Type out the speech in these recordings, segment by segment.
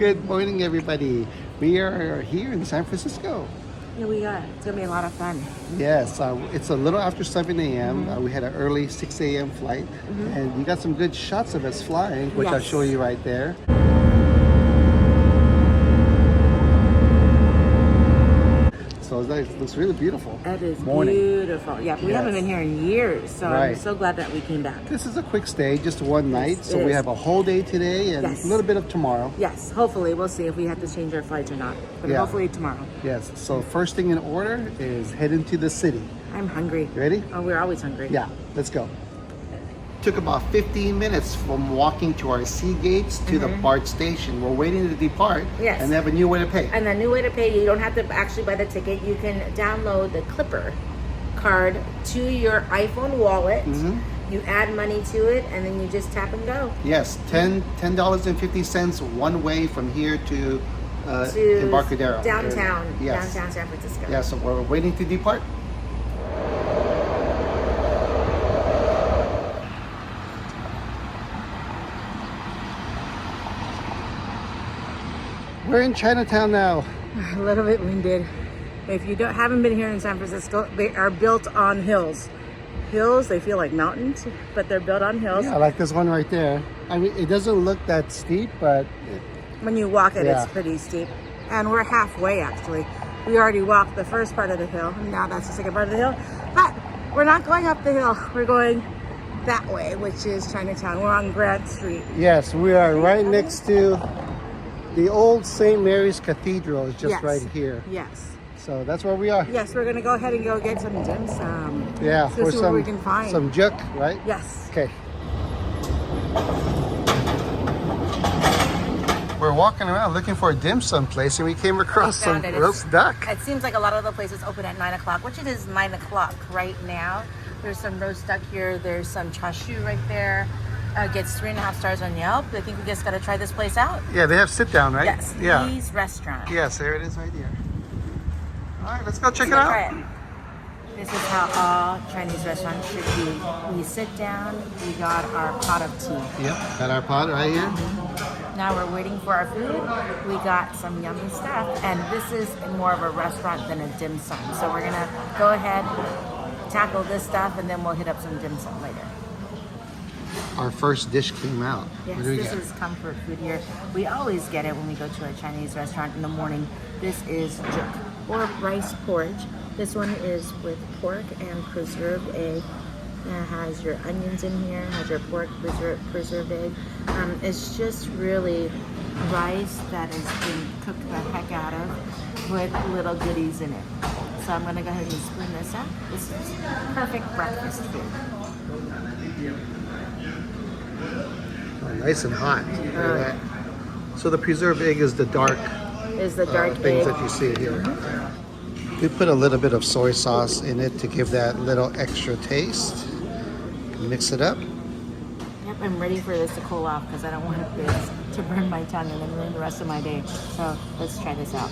Good morning, everybody. We are here in San Francisco. Yeah, we are. It's gonna be a lot of fun. Yes, it's a little after 7 a.m. We had an early 6 a.m. flight, and you got some good shots of us flying, which I'll show you right there. So it looks really beautiful. It is beautiful. Yeah, we haven't been here in years, so I'm so glad that we came back. This is a quick stay, just one night. So we have a whole day today and a little bit of tomorrow. Yes, hopefully. We'll see if we have to change our flights or not. But hopefully tomorrow. Yes, so first thing in order is head into the city. I'm hungry. You ready? Oh, we're always hungry. Yeah, let's go. Took about 15 minutes from walking to our sea gates to the BART station. We're waiting to depart, and they have a new way to pay. And the new way to pay, you don't have to actually buy the ticket. You can download the Clipper card to your iPhone wallet. You add money to it, and then you just tap and go. Yes, $10.50 one way from here to Embarcadero. Downtown San Francisco. Yeah, so we're waiting to depart. We're in Chinatown now. A little bit winded. If you haven't been here in San Francisco, they are built on hills. Hills, they feel like mountains, but they're built on hills. Yeah, like this one right there. I mean, it doesn't look that steep, but when you walk it, it's pretty steep. And we're halfway, actually. We already walked the first part of the hill, and now that's the second part of the hill. But we're not going up the hill. We're going that way, which is Chinatown. We're on Grant Street. Yes, we are right next to the old St. Mary's Cathedral is just right here. Yes. So that's where we are. Yes, we're going to go ahead and go get some dim sum. Yeah, or see what we can find. Some juk, right? Yes. Okay. We're walking around looking for a dim sum place, and we came across some roast duck. It seems like a lot of the places open at 9 o'clock, which it is 9 o'clock right now. There's some roast duck here. There's some chashu right there. Gets 3.5 stars on Yelp. I think we just got to try this place out. Yeah, they have sit down, right? Yes. Yeah. Lee's Restaurant. Yes, there it is right here. All right, let's go check it out. Try it. This is how all Chinese restaurants should be. We sit down. We got our pot of tea. Yep, got our pot right here. Now we're waiting for our food. We got some yummy stuff, and this is more of a restaurant than a dim sum. So we're gonna go ahead, tackle this stuff, and then we'll hit up some dim sum later. Our first dish came out. Yes, this is comfort food here. We always get it when we go to a Chinese restaurant in the morning. This is juk, or rice porridge. This one is with pork and preserved egg. It has your onions in here, has your pork preserved egg. It's just really rice that has been cooked the heck out of with little goodies in it. So I'm gonna go ahead and spoon this up. This is perfect breakfast food. Oh, nice and hot. So the preserved egg is the dark, things egg that you see here. We put a little bit of soy sauce in it to give that little extra taste. Mix it up. Yep, I'm ready for this to cool off because I don't want this to burn my tongue and then ruin the rest of my day. So let's try this out.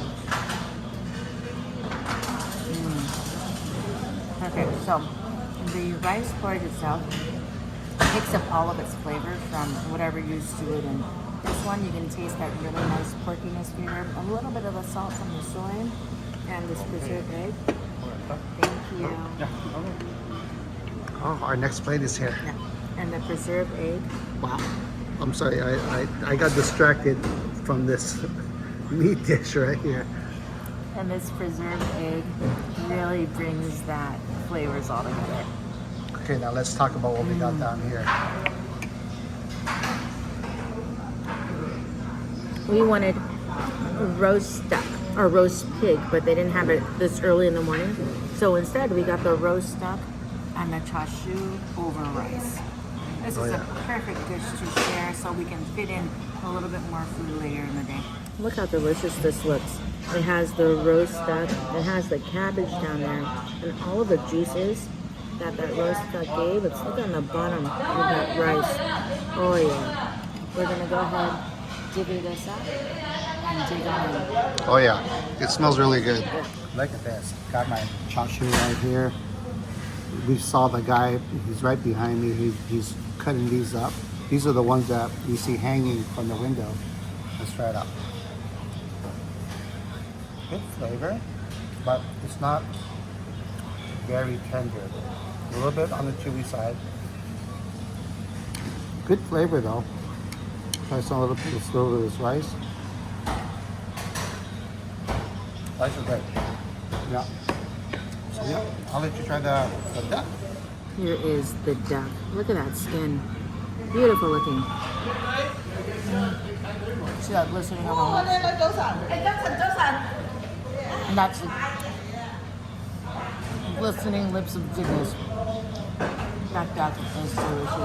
Perfect. So the rice porridge itself picks up all of its flavor from whatever you stew it in. This one, you can taste that really nice porkiness flavor, a little bit of the salt from the soy, and this preserved egg. Thank you. Oh, our next plate is here. Yeah. And the preserved egg. Wow. I'm sorry, I got distracted from this meat dish right here. And this preserved egg really brings that flavors all together. Okay, now let's talk about what we got down here. We wanted roast duck or roast pig, but they didn't have it this early in the morning. So instead, we got the roast duck and the chashu over rice. This is a perfect dish to share so we can fit in a little bit more food later in the day. Look how delicious this looks. It has the roast duck, it has the cabbage down there, and all of the juices that roast duck gave. It's look on the bottom of that rice. Oh yeah. We're gonna go ahead, divvy this up, and dig on it. Oh yeah, it smells really good. Look at this. Got my chashu right here. We saw the guy, he's right behind me. He's cutting these up. These are the ones that you see hanging from the window. Let's try it out. good flavor, but it's not very tender. A little bit on the chewy side. Good flavor though. Try some little bit of this rice. Rice is great. Yeah. So yeah, I'll let you try the duck. Here is the duck. Look at that skin. Beautiful looking. See that glistening of all. And that's the glistening lips of goodness. That duck is delicious. You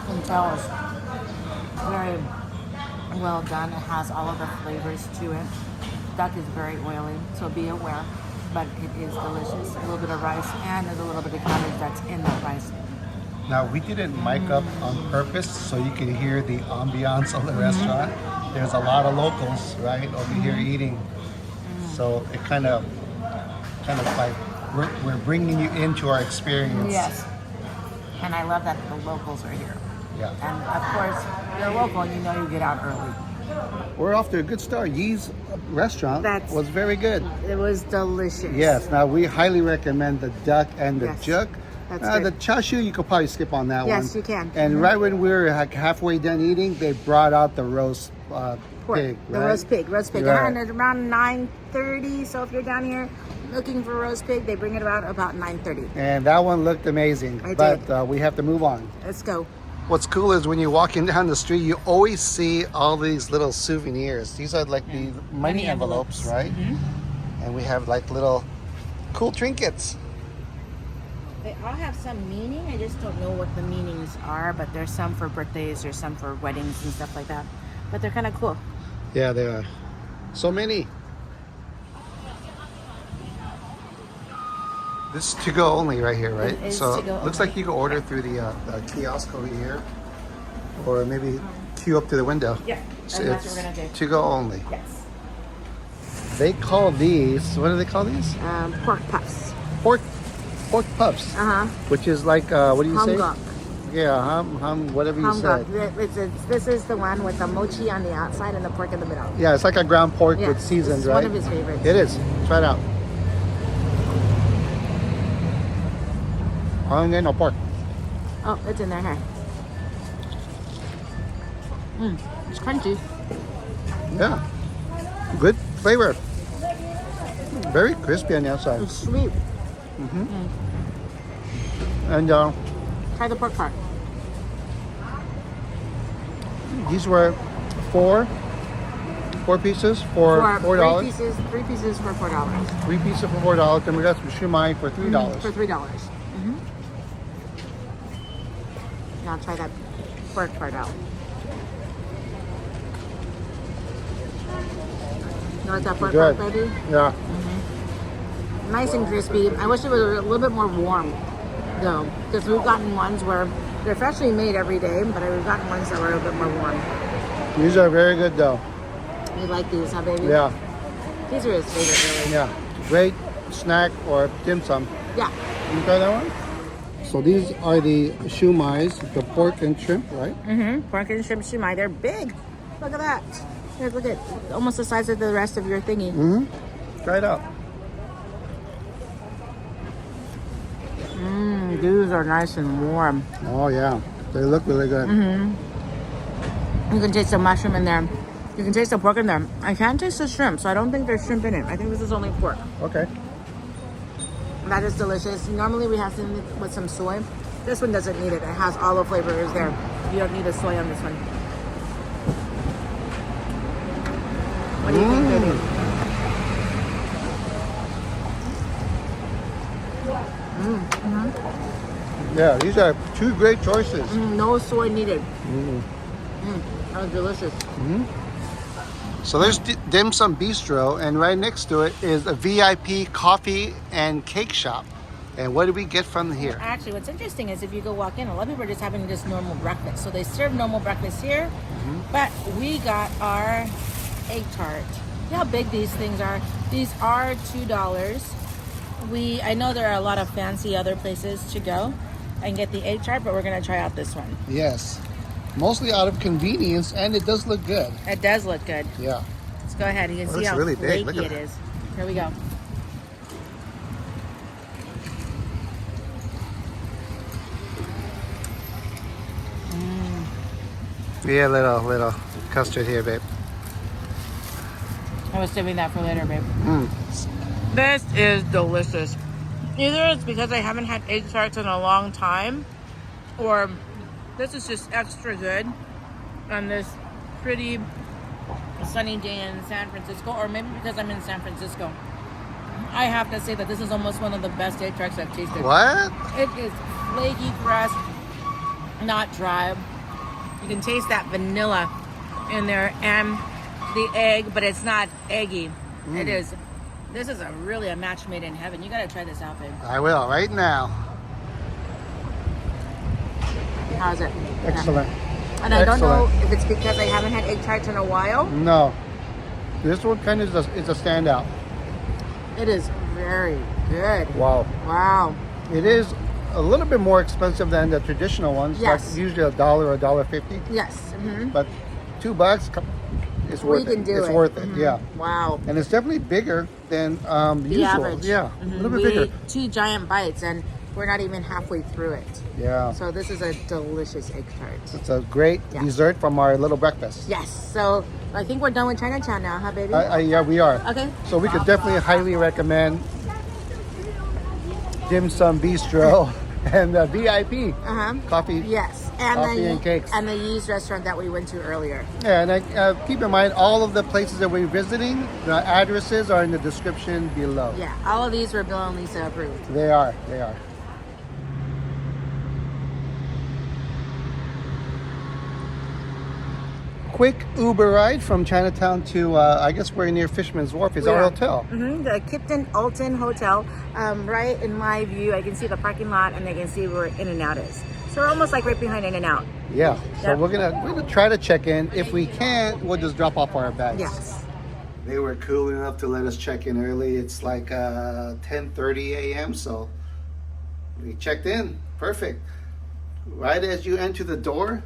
can tell it's very well done. It has all of the flavors to it. Duck is very oily, so be aware. But it is delicious. A little bit of rice and there's a little bit of cabbage that's in that rice. Now, we didn't mic up on purpose so you can hear the ambiance of the restaurant. There's a lot of locals, right, over here eating. So it kind of like we're bringing you into our experience. Yes. And I love that the locals are here. Yeah. And of course, you're local and you know you get out early. We're off to a good start. Yee's restaurant was very good. It was delicious. Yes. Now, we highly recommend the duck and the juk. That's the chashu, you could probably skip on that one. Yes, you can. And right when we were like halfway done eating, they brought out the roast pig. The right? roast pig. Right. Around 9:30. So if you're down here looking for roast pig, they bring it about 9:30. And that one looked amazing. But we have to move on. Let's go. What's cool is when you're walking down the street, you always see all these little souvenirs. These are like the money envelopes, right? And we have like little cool trinkets. They all have some meaning. I just don't know what the meanings are, but there's some for birthdays, there's some for weddings and stuff like that. But they're kind of cool. Yeah, they are. So many. This is to go only right here, right? It is so to go looks only. like you can order through the kiosk over here, or maybe queue up to the window. Yeah, So and that's it's what we're gonna do. to go only. Yes. They call these, what do they call these? Pork puffs. Pork puffs. Which is like, what do you say? Humguk. Yeah, whatever you said. This is the one with the mochi on the outside and the pork in the middle. Yeah, it's like a ground pork Yeah, with seasoned, this is right? one of his favorites. It is. Try it out. Onion or pork? Oh, it's in there. Here. It's crunchy. Yeah. Good flavor. Very crispy on the outside. It's sweet. And Try the pork part. these were four pieces for $4. Three pieces for $4. 3 pieces for $4, and we got some shumai for $3. For $3. Now try that pork part out. You like that pork part, baby? Yeah. Nice and crispy. I wish it was a little bit more warm, though, because we've gotten ones where they're freshly made every day, but we've gotten ones that were a little bit more warm. These are very good, though. You like these, huh, baby? Yeah. These are his favorite, really. Yeah. Great snack or dim sum. Yeah. Can you try that one? So these are the shumais, the pork and shrimp, right? Pork and shrimp shumai. They're big. Look at that. Here, look at almost the size of the rest of your thingy. Try it out. These are nice and warm. Oh, yeah. They look really good. You can taste the mushroom in there. You can taste the pork in there. I can't taste the shrimp, so I don't think there's shrimp in it. I think this is only pork. Okay. That is delicious. Normally we have some with some soy. This one doesn't need it. It has all the flavors there. You don't need a soy on this one. What do you think, baby? Yeah, these are two great choices. No soy needed. That was delicious. So there's Dim Sum Bistro, and right next to it is a VIP coffee and cake shop. And what do we get from here? Actually, what's interesting is if you go walk in, a lot of people are just having just normal breakfast. So they serve normal breakfast here, but we got our egg tart. See how big these things are? These are $2. I know there are a lot of fancy other places to go and get the egg tart, but we're gonna try out this one. Yes. Mostly out of convenience, and it does look good. It does look good. Yeah. Let's go ahead. You can see It's how really big. Look flaky at it that. is. Here we go. Yeah, little custard here, babe. I was saving that for later, babe. This is delicious. Either it's because I haven't had egg tarts in a long time, or this is just extra good on this pretty sunny day in San Francisco, or maybe because I'm in San Francisco. I have to say that this is almost one of the best egg tarts I've tasted. What? It is flaky crust, not dry. You can taste that vanilla in there and the egg, but it's not eggy. It is. This is really a match made in heaven. You gotta try this out, babe. I will right now. How's it? Excellent. And I don't know if it's because I haven't had egg tarts in a while. No, this one kind of is a standout. It is very good. Wow. Wow. It is a little bit more expensive than the traditional ones. Yes. Like usually $1 or $1.50. Yes. But $2, it's worth it. It's worth it. Yeah. Wow. And it's definitely bigger than The usual. average. Yeah. A little bit We bigger. ate 2 giant bites and we're not even halfway through it. Yeah. So this is a delicious egg tart. It's a great dessert from our little breakfast. Yes. So I think we're done with Chinatown now, huh, baby? Yeah, we are. Okay. So we could definitely highly recommend Dim Sum Bistro and VIP coffee. Yes. Coffee and cakes. And the Yee's restaurant that we went to earlier. Yeah, and keep in mind all of the places that we're visiting, the addresses are in the description below. Yeah. All of these were Bill and Lisa approved. They are. They are. Quick Uber ride from Chinatown to, I guess we're near Fisherman's Wharf is our hotel. The Kipton Alton Hotel. Right in my view, I can see the parking lot and I can see where In-N-Out is. So we're almost like right behind In-N-Out. Yeah. So Yep. we're gonna try to check in. If we can't, we'll just drop off our bags. Yes. They were cool enough to let us check in early. It's like 10:30 a.m. So we checked in. Perfect. Right as you enter the door,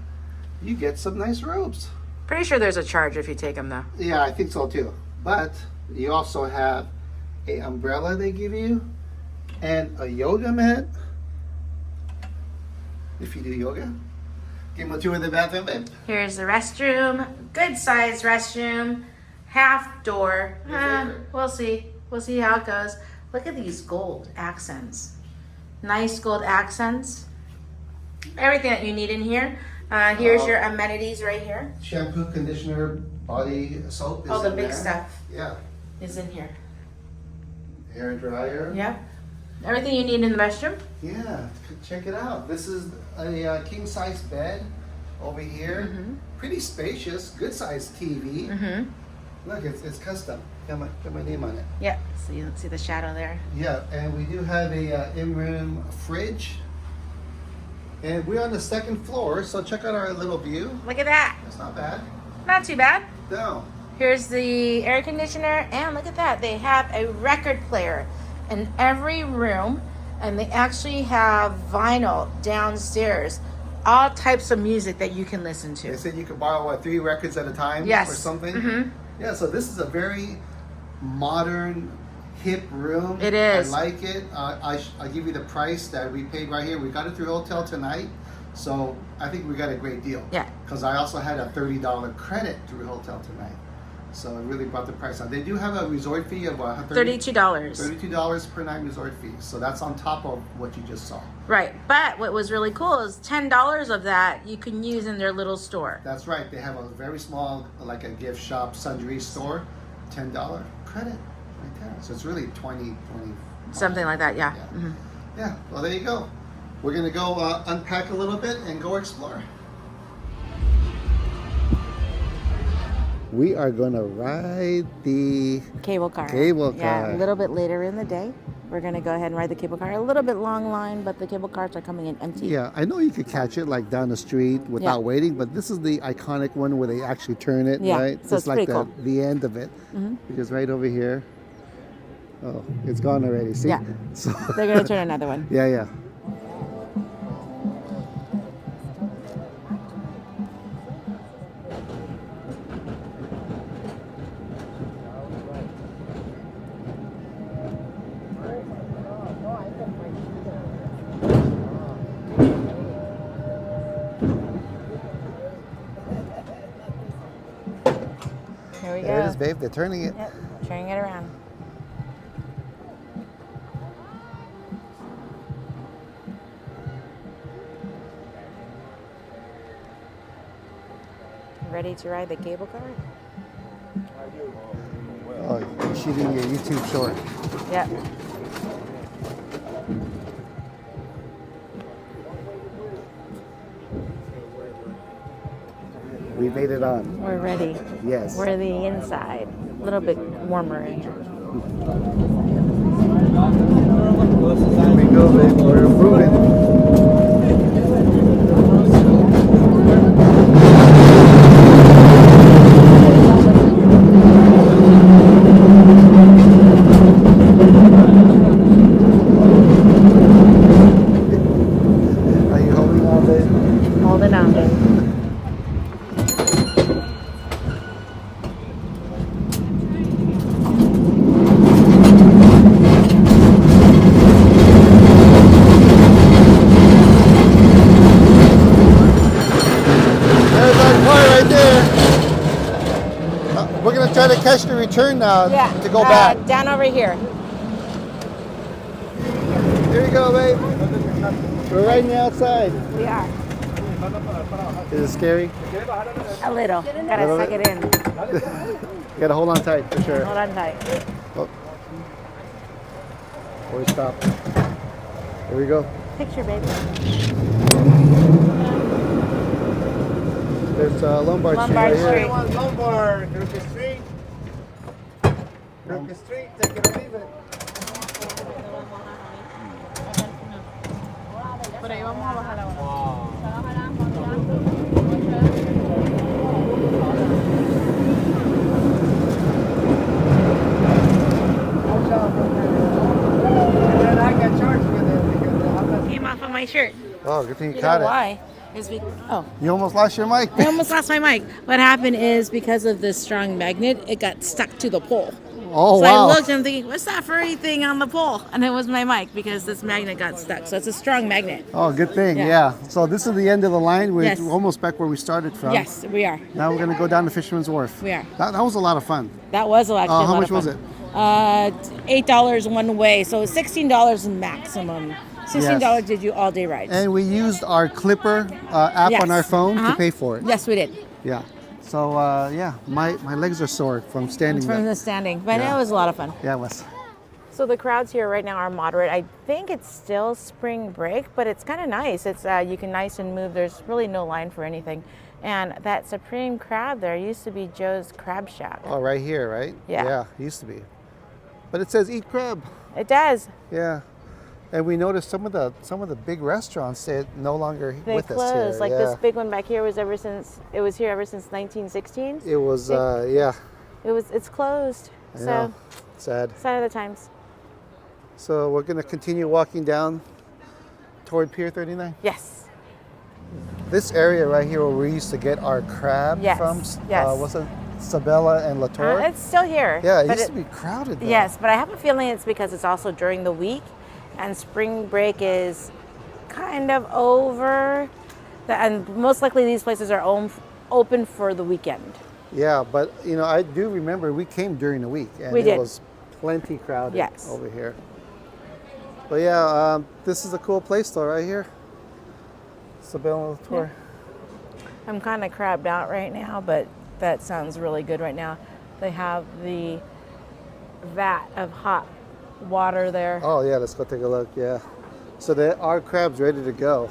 you get some nice robes. Pretty sure there's a charge if you take them though. Yeah, I think so too. But you also have a umbrella they give you and a yoga mat. If you do yoga. Give them a tour of the bathroom, babe. Here's the restroom. Good size restroom. Half door. We'll see. We'll see how it goes. Look at these gold accents. Nice gold accents. Everything that you need in here. Here's your amenities right here. Shampoo, conditioner, body soap is All the in big there. stuff Yeah. is in here. Hair dryer. Yeah. Everything you need in the restroom. Yeah, check it out. This is a king size bed over here. Pretty spacious, good size TV. Look, it's custom. Got my name on it. Yeah. So you see the shadow there. Yeah, and we do have a in-room fridge. And we're on the second floor, so check out our little view. Look at that. That's not bad. Not too bad. No. Here's the air conditioner, and look at that. They have a record player in every room, and they actually have vinyl downstairs. All types of music that you can listen to. They said you could borrow 3 records at a time Yes. or something. Yeah, so this is a very modern, hip room. It is. I like it. I give you the price that we paid right here. We got it through Hotel Tonight, so I think we got a great deal. Yeah. Because I also had a $30 credit through Hotel Tonight, so it really brought the price down. They do have a resort fee of $32. $32 per night resort fee. So that's on top of what you just saw. Right, but what was really cool is $10 of that you can use in their little store. That's right. They have a very small, like a gift shop, sundry store, $10 credit right there. So it's really 20. Something like that, yeah. Yeah, well, there you go. We're going to go unpack a little bit and go explore. We are going to ride the Cable car. Cable Yeah, car. a little bit later in the day. We're going to go ahead and ride the cable car. A little bit long line, but the cable cars are coming in empty. Yeah, I know you could catch it like down the street without waiting, but this is the iconic one where they actually turn it, Yeah, right? so it's like pretty cool. the end of it. Because right over here. Oh, it's gone already. See? Yeah. So They're going to turn another one. yeah. There we go. There it is, babe. They're turning it. Yep, turning it around. Ready to ride the cable car? Oh, you're shooting your YouTube short. Yep. We made it on. We're ready. Yes. We're the inside. A little bit warmer in here. Here we go, babe. We're moving. Are you holding on, babe? Holding on, babe. We're gonna try to catch the return now to go back. Down over here. Here you go, babe. We're right in the outside. We are. Is it scary? A little. Gotta Little suck bit? it in. You gotta hold on tight for sure. Hold on tight. Oh. Before we stop. Here we go. Picture, baby. There's Lombard Street Lombard right here. Street. Lombard, Crooked Street. Crooked Street, take it or leave it. Por ahí vamos a bajar ahora. And then I got charged with it because I'm not. Came off of my shirt. Oh, good thing you You caught know it. why? Oh, You almost lost your mic. I almost lost my mic. What happened is because of this strong magnet, it got stuck to the pole. Oh, So wow. I looked and I'm thinking, what's that furry thing on the pole? And it was my mic because this magnet got stuck. So it's a strong magnet. Oh, good thing. Yeah. Yeah. So this is the end of the line. We're Yes. almost back where we started from. Yes, we are. Now we're gonna go down to Fisherman's Wharf. We are. That was a lot of fun. That was actually a How lot much of was fun. it? $8 one way, so $16 maximum. $16 did you all day rides. And we used our Clipper app Yes. on our phone Uh-huh. to pay for it. Yes, we did. Yeah. So yeah, my legs are sore from standing From there. the standing, but Yeah. it was a lot of fun. Yeah, it was. So the crowds here right now are moderate. I think it's still spring break, but it's kind of nice. It's you can nice and move. There's really no line for anything. And that supreme crab there used to be Joe's Crab Shack. Oh, right here, right? Yeah. Yeah, it used to be. But it says eat crab. It does. Yeah. And we noticed some of the big restaurants they're no longer They with us closed. here. Like yeah. this big one back here was here ever since 1916. It was yeah. It's closed. I So know. Sad. sign of the times. So we're gonna continue walking down toward Pier 39. Yes. This area right here where we used to get our crab Yes, from, yes. was it Sabella and Latour? It's still here. Yeah, it but used to be crowded though. Yes, but I have a feeling it's because it's also during the week, and spring break is kind of over. And most likely these places are open for the weekend. Yeah, but you know, I do remember we came during the week and We it did. was plenty crowded Yes. over here. But yeah, this is a cool place though, right here. Sabella and Latour. I'm kind of crabbed out right now, but that sounds really good right now. They have the vat of hot water there. Oh yeah, let's go take a look. Yeah, so there are crabs ready to go.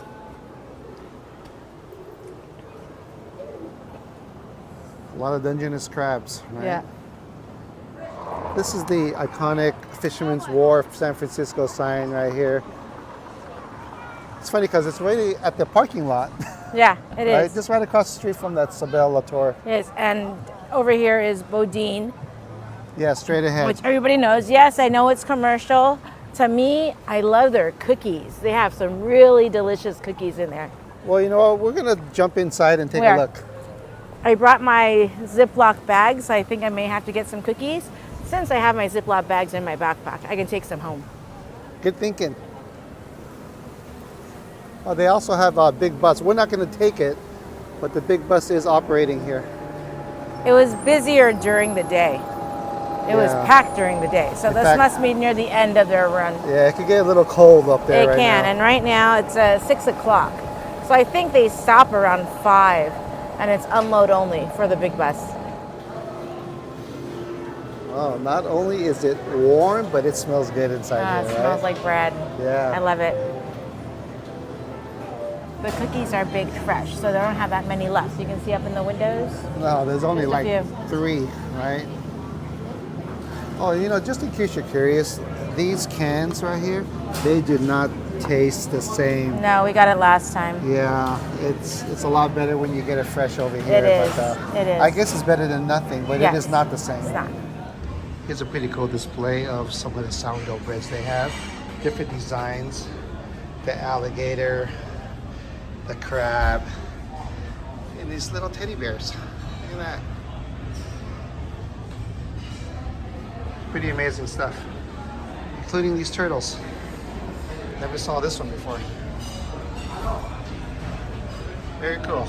A lot of Dungeness crabs, right? Yeah. This is the iconic Fisherman's Wharf San Francisco sign right here. It's funny because it's right at the parking lot, Yeah, it is. right? Just right across the street from that Sabella Latour. Yes, and over here is Boudin, Yeah, straight ahead. which everybody knows. Yes, I know it's commercial. To me, I love their cookies. They have some really delicious cookies in there. Well, you know what? We're gonna jump inside and take Where? a look. I brought my Ziploc bags. I think I may have to get some cookies. Since I have my Ziploc bags in my backpack, I can take some home. Good thinking. Oh, they also have a big bus. We're not gonna take it, but the big bus is operating here. It was busier during the day. It was Yeah. packed during the day. So In this fact- must be near the end of their run. Yeah, it could get a little cold up there It right can, now. and right now it's 6 o'clock. So I think they stop around 5, and it's unload only for the big bus. Oh, not only is it warm, but it smells good inside It here, smells right? like bread. Yeah. I love it. The cookies are baked fresh, so they don't have that many left. You can see up in the windows. No, there's only Just a like few. 3, right? Oh, you know, just in case you're curious, these cans right here, they do not taste the same. No, we got it last time. Yeah, it's a lot better when you get it fresh over here. It is. But, It is. I guess it's better than nothing, but Yes. it is not the same. It's not. Here's a pretty cool display of some of the sourdough breads they have. Different designs. The alligator, the crab, and these little teddy bears. Look at that. Pretty amazing stuff. Including these turtles. Never saw this one before. Very cool.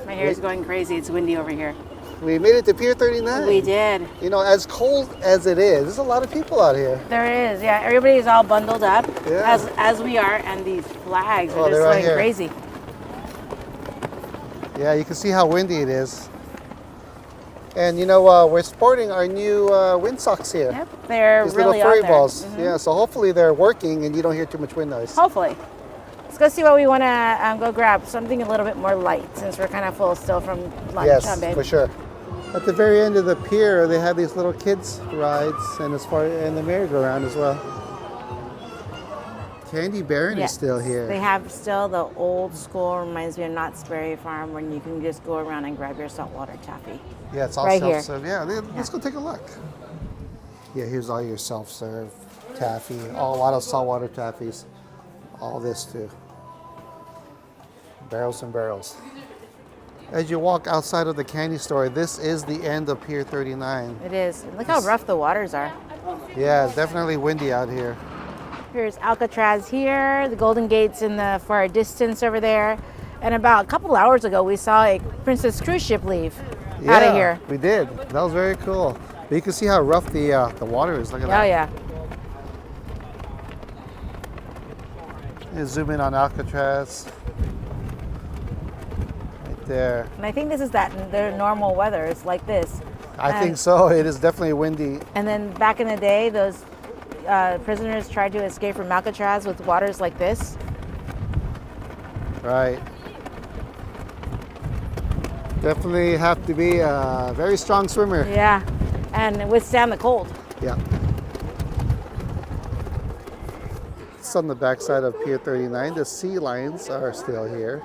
My hair is going crazy. It's windy over here. We made it to Pier 39. We did. You know, as cold as it is, there's a lot of people out here. There is, yeah. Everybody's all bundled up, Yeah. as we are, and these flags Oh, are just they're right going here. crazy. Yeah, you can see how windy it is. And you know, we're sporting our new wind socks here. Yep, they're These really little furry out there. balls. Mhm. Yeah, so hopefully they're working and you don't hear too much wind noise. Hopefully. Let's go see what we want to go grab. Something a little bit more light, since we're kind of full still from lunch, Yes, huh, babe? for sure. At the very end of the pier, they have these little kids rides, and and the merry-go-round as well. Candy Baron Yes. is still here. They have still the old school, reminds me of Knott's Berry Farm, when you can just go around and grab your saltwater taffy. Yeah, it's all right here. self-serve. Yeah, let's go take a look. Yeah, here's all your self-serve taffy. A lot of saltwater taffies. All this too. Barrels and barrels. As you walk outside of the candy store, this is the end of Pier 39. It is. Look how rough the waters are. Yeah, it's definitely windy out here. Here's Alcatraz here, the Golden Gate's in the far distance over there. And about a couple hours ago, we saw a Princess cruise ship leave out of here. We did. That was very cool. But you can see how rough the water is. Look at Oh, that. yeah. And zoom in on Alcatraz. Right there. And I think this is their normal weather. It's like this. I think so. It is definitely windy. And then back in the day, those prisoners tried to escape from Alcatraz with waters like this. Right. Definitely have to be a very strong swimmer. Yeah. And withstand the cold. Yeah. It's on the backside of Pier 39. The sea lions are still here.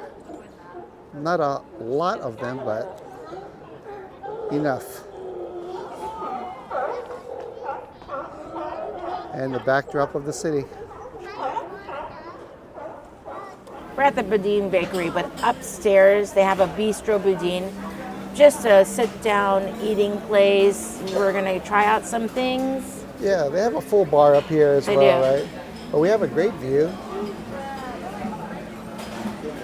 Not a lot of them, but enough. And the backdrop of the city. We're at the Boudin Bakery, but upstairs they have a Bistro Boudin. Just a sit-down eating place. We're gonna try out some things. Yeah, they have a full bar up here as They well, do. right? But we have a great view.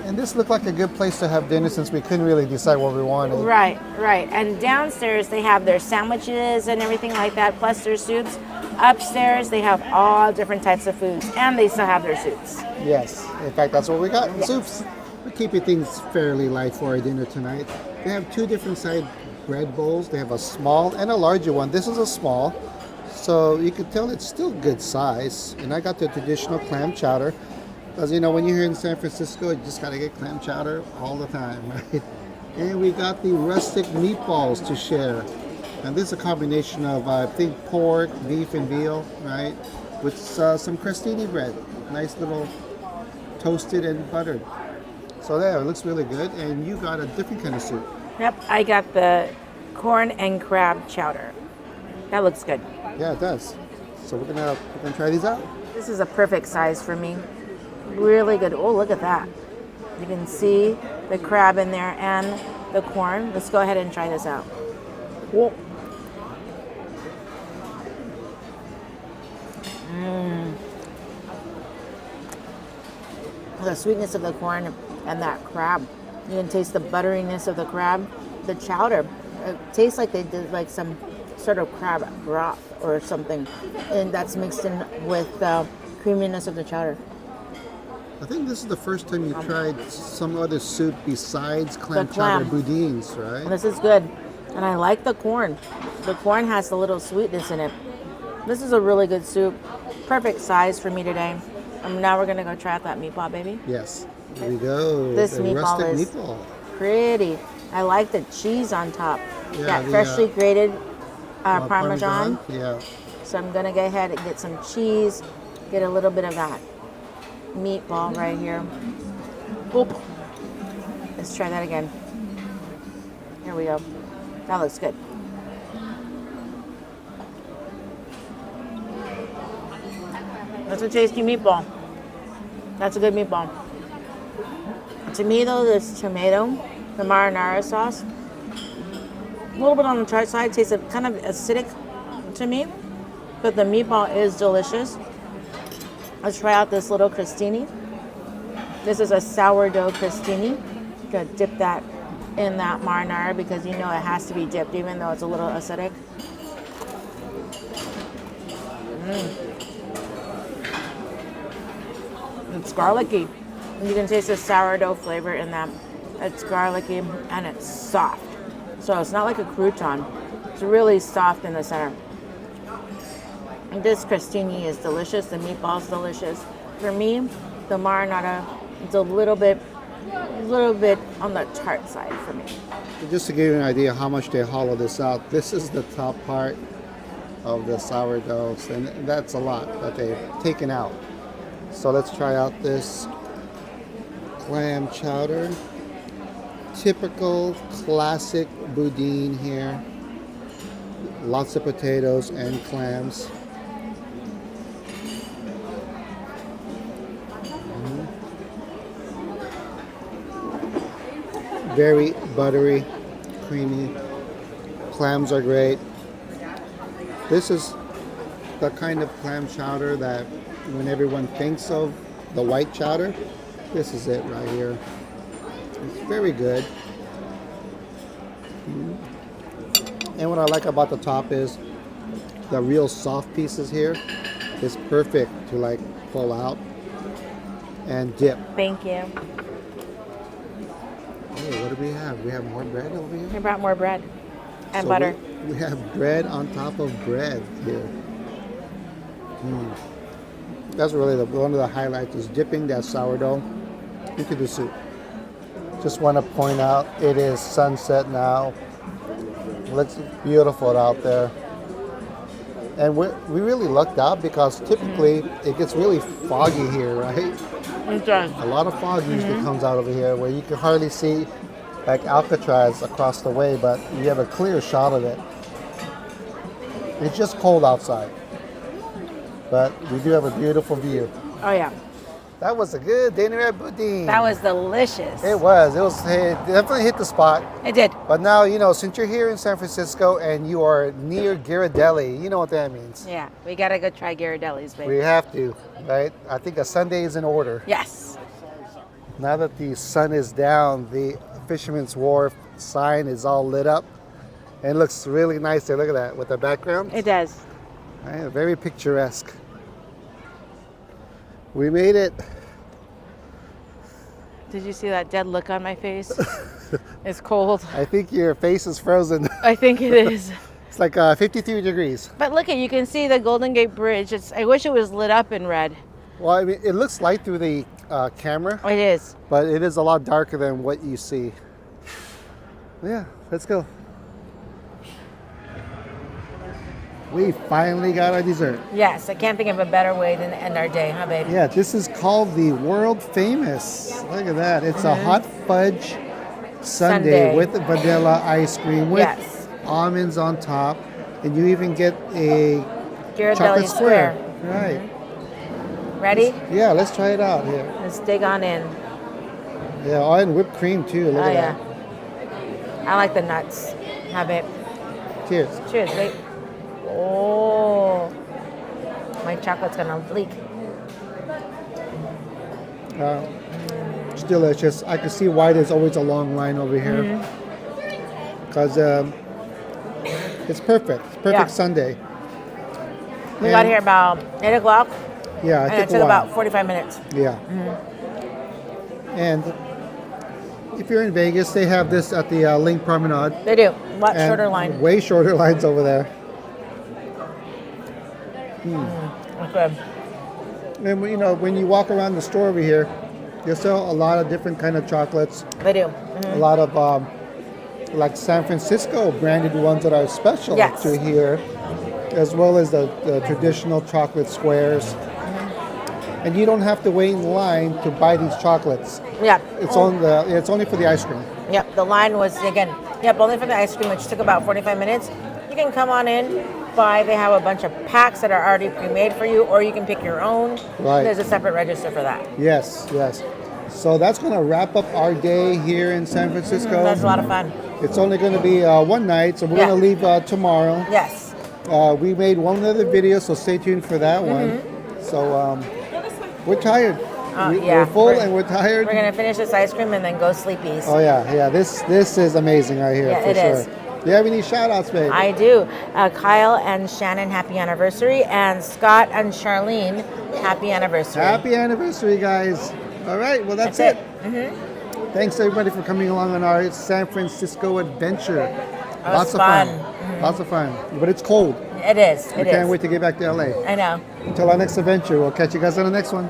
And this looked like a good place to have dinner since we couldn't really decide what we wanted. Right, right. And downstairs they have their sandwiches and everything like that, plus their soups. Upstairs they have all different types of foods, and they still have their soups. Yes, in fact, that's what we got. Yes. Soups. We're keeping things fairly light for our dinner tonight. They have two different side bread bowls. They have a small and a larger one. This is a small, so you can tell it's still good size. And I got the traditional clam chowder. Because, you know, when you're here in San Francisco, you just got to get clam chowder all the time, right? And we got the rustic meatballs to share. And this is a combination of, I think, pork, beef, and veal, right? With some crostini bread. Nice little toasted and buttered. So there, it looks really good. And you got a different kind of soup. Yep, I got the corn and crab chowder. That looks good. Yeah, it does. So we're gonna try these out. This is a perfect size for me. Really good. Oh, look at that. You can see the crab in there and the corn. Let's go ahead and try this out. Whoa. The sweetness of the corn and that crab. You can taste the butteriness of the crab. The chowder, it tastes like they did like some sort of crab broth or something, and that's mixed in with the creaminess of the chowder. I think this is the first time you tried some other soup besides clam clam. chowder boudins, right? This is good, and I like the corn. The corn has a little sweetness in it. This is a really good soup. Perfect size for me today. And now we're gonna go try out that meatball, baby. Yes. Here we go. This the meatball rustic is meatball. pretty. I like the cheese on top. Yeah, That the, freshly grated Parmesan. Yeah. So I'm gonna go ahead and get some cheese, get a little bit of that meatball right here. Oop. Let's try that again. Here we go. That looks good. That's a tasty meatball. That's a good meatball. To me though, this tomato, the marinara sauce, a little bit on the tart side, tastes kind of acidic to me, but the meatball is delicious. Let's try out this little crostini. This is a sourdough crostini. Gonna dip that in that marinara because you know it has to be dipped even though it's a little acidic. It's garlicky. You can taste the sourdough flavor in that. It's garlicky and it's soft. So it's not like a crouton. It's really soft in the center. And this crostini is delicious. The meatball's delicious. For me, the marinara is a little bit on the tart side for me. Just to give you an idea how much they hollow this out, this is the top part of the sourdoughs, and that's a lot that they've taken out. So let's try out this clam chowder. Typical classic boudin here. Lots of potatoes and clams. Very buttery, creamy. Clams are great. This is the kind of clam chowder that when everyone thinks of the white chowder, this is it right here. It's very good. And what I like about the top is the real soft pieces here is perfect to like pull out and dip. Thank you. Oh, what do we have? We have more bread over here? I brought more bread and So butter. We have bread on top of bread here. That's really one of the highlights is dipping that sourdough into the soup. Just want to point out it is sunset now. Looks beautiful out there. And we really lucked out because typically it gets really foggy here, right? It does. A lot of fog usually comes out over here where you can hardly see like Alcatraz across the way, but you have a clear shot of it. It's just cold outside, but we do have a beautiful view. Oh yeah. That was a good dinner at Boudin. That was delicious. It was. It definitely hit the spot. It did. But now, you know, since you're here in San Francisco and you are near Ghirardelli, you know what that means. Yeah, we gotta go try Ghirardelli's, baby. We have to, right? I think a Sunday is in order. Yes. Now that the sun is down, the Fisherman's Wharf sign is all lit up. And it looks really nice there. Look at that with the background. It does. Right, very picturesque. We made it. Did you see that dead look on my face? It's cold. I think your face is frozen. I think it is. It's like 53 degrees. But look at, you can see the Golden Gate Bridge. I wish it was lit up in red. Well, I mean, it looks light through the camera, It is. but it is a lot darker than what you see. Yeah, let's go. We finally got our dessert. Yes, I can't think of a better way than to end our day, huh, babe? Yeah, this is called the world famous. Look at that. It's a hot fudge sundae with vanilla ice cream with almonds on top. And you even get a Ghirardelli chocolate square. square. Right. Ready? Yeah, let's try it out here. Let's dig on in. Yeah, oh, and whipped cream too. Look Oh, at yeah. that. I like the nuts. Huh, babe? Cheers. Cheers, babe. Oh, my chocolate's gonna leak. delicious. I can see why there's always a long line over here. Because it's perfect. It's perfect Yeah. Sunday. We got And- here about 8 o'clock, Yeah, and it it took a while. about 45 minutes. Yeah. And if you're in Vegas, they have this at the Link Promenade. They do. Lot And shorter line. Way shorter lines over there. That's good. And you know, when you walk around the store over here, they sell a lot of different kind of chocolates. They do. A lot of like San Francisco branded ones that are special Yes. to here, as well as the traditional chocolate squares. And you don't have to wait in line to buy these chocolates. Yeah. It's only for the ice cream. Yep, the line was, again, only for the ice cream, which took about 45 minutes. You can come on in, buy. They have a bunch of packs that are already pre-made for you, or you can pick your own. Right. There's a separate register for that. Yes, yes. So that's going to wrap up our day here in San Francisco. That's a lot of fun. It's only going to be one night, so we're Yeah. going to leave tomorrow. Yes. We made one other video, so stay tuned for that one. So we're tired. Yeah. We're full and we're tired. We're going to finish this ice cream and then go sleepies. Oh yeah. This is amazing right here Yeah, for it sure. is. Do you have any shout outs, babe? I do. Kyle and Shannon, happy anniversary. And Scott and Charlene, happy anniversary. Happy anniversary, guys. All right, well that's it. Thanks everybody for coming along on our San Francisco adventure. was fun. Lots of fun. But it's cold. It is. We can't wait to get back to LA. I know. Until our next adventure, we'll catch you guys on the next one.